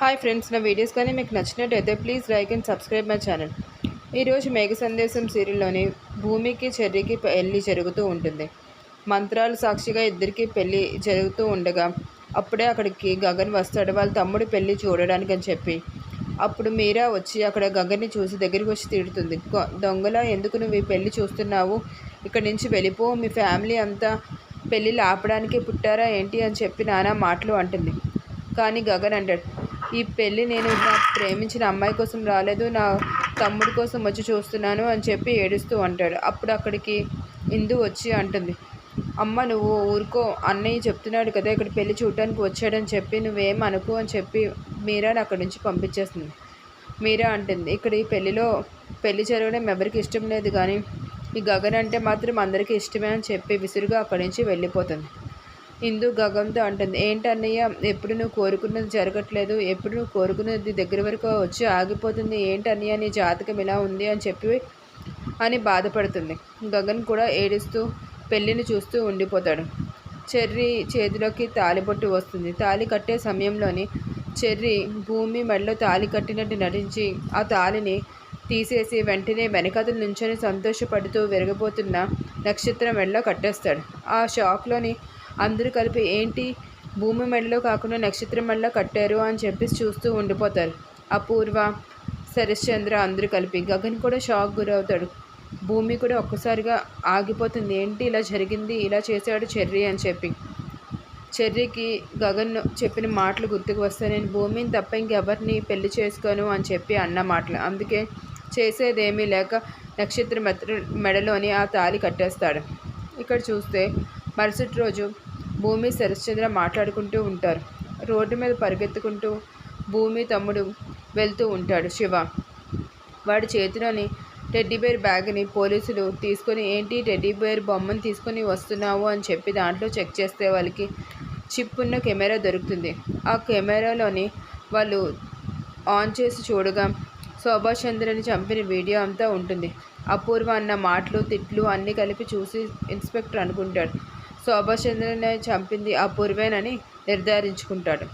Hi friends, నా videos కానీ మీకు నచ్చినట్టయితే please like and subscribe my channel. ఈరోజు మేఘ సందేశం సీరియల్లోని భూమికి చెర్రీకి పెళ్ళి జరుగుతూ ఉంటుంది. మంత్రాలు సాక్షిగా ఇద్దరికి పెళ్ళి జరుగుతూ ఉండగా అప్పుడే అక్కడికి గగన్ వస్తాడు, వాళ్ళ తమ్ముడు పెళ్ళి చూడడానికి అని చెప్పి. అప్పుడు మీరా వచ్చి అక్కడ గగన్ని చూసి దగ్గరికి వచ్చి తిడుతుంది. దొంగలా ఎందుకు నువ్వు ఈ పెళ్ళి చూస్తున్నావు, ఇక్కడి నుంచి వెళ్ళిపో, మీ ఫ్యామిలీ అంతా పెళ్ళిళ్ళు ఆపడానికి పుట్టారా ఏంటి అని చెప్పి నానా మాటలు అంటుంది. కానీ గగన్ అంటాడు, ఈ పెళ్ళి నేను నా ప్రేమించిన అమ్మాయి కోసం రాలేదు, నా తమ్ముడి కోసం వచ్చి చూస్తున్నాను అని చెప్పి ఏడుస్తూ అంటాడు. అప్పుడు అక్కడికి ఇందు వచ్చి అంటుంది, అమ్మ నువ్వు ఊరుకో, అన్నయ్య చెప్తున్నాడు కదా ఇక్కడ పెళ్ళి చూడటానికి వచ్చాడని చెప్పి నువ్వేం అనుకో అని చెప్పి మీరాని అక్కడి నుంచి పంపించేస్తుంది. మీరా అంటుంది, ఇక్కడ ఈ పెళ్ళి జరగడం ఎవరికి ఇష్టం లేదు, కానీ ఈ గగన్ అంటే మాత్రం అందరికీ ఇష్టమే అని చెప్పి విసురుగా అక్కడి నుంచి వెళ్ళిపోతుంది. ఇందు గగన్తో అంటుంది, ఏంటన్నయ్య ఎప్పుడు నువ్వు కోరుకున్నది జరగట్లేదు, ఎప్పుడు నువ్వు కోరుకున్నది దగ్గర వరకు వచ్చి ఆగిపోతుంది, ఏంటన్నయ్య నీ జాతకం ఇలా ఉంది అని చెప్పి అని బాధపడుతుంది. గగన్ కూడా ఏడుస్తూ పెళ్ళిని చూస్తూ ఉండిపోతాడు. చెర్రీ చేతిలోకి తాలిబొట్టు వస్తుంది. తాళి కట్టే సమయంలోని చెర్రీ భూమి మెడలో తాళి కట్టినట్టు నటించి ఆ తాళిని తీసేసి వెంటనే వెనకతలు నుంచొని సంతోషపడుతూ విరగబోతున్న నక్షత్రం మెడలో కట్టేస్తాడు. ఆ షాక్లోని అందరూ కలిపి ఏంటి భూమి మెడలో కాకుండా నక్షత్రం మెడలో కట్టారు అని చెప్పేసి చూస్తూ ఉండిపోతారు. అపూర్వ, శరశ్చంద్ర అందరూ కలిపి. గగన్ కూడా షాక్ గురవుతాడు. భూమి కూడా ఒక్కసారిగా ఆగిపోతుంది, ఏంటి ఇలా జరిగింది, ఇలా చేశాడు చెర్రీ అని చెప్పి. చెర్రీకి గగన్ చెప్పిన మాటలు గుర్తుకు వస్తాయి, నేను భూమిని తప్ప ఇంకెవరిని పెళ్లి చేసుకోను అని చెప్పి అన్న మాటలు. అందుకే చేసేదేమీ లేక నక్షత్ర మెడలోని ఆ తాళి కట్టేస్తాడు. ఇక్కడ చూస్తే మరుసటి రోజు భూమి శరశ్చంద్ర మాట్లాడుకుంటూ ఉంటారు. రోడ్డు మీద పరిగెత్తుకుంటూ భూమి తమ్ముడు వెళ్తూ ఉంటాడు శివ. వాడి చేతిలోని టెడ్డీబేర్ బ్యాగ్ని పోలీసులు తీసుకొని, ఏంటి టెడ్డీబేర్ బొమ్మను తీసుకొని వస్తున్నావు అని చెప్పి దాంట్లో చెక్ చేస్తే వాళ్ళకి చిప్ ఉన్న కెమెరా దొరుకుతుంది. ఆ కెమెరాలోని వాళ్ళు ఆన్ చేసి చూడగా శోభాచంద్రని చంపిన వీడియో అంతా ఉంటుంది. అపూర్వ అన్న మాటలు తిట్లు అన్నీ కలిపి చూసి ఇన్స్పెక్టర్ అనుకుంటాడు, శోభాచంద్రని చంపింది అపూర్వేనని నిర్ధారించుకుంటాడు.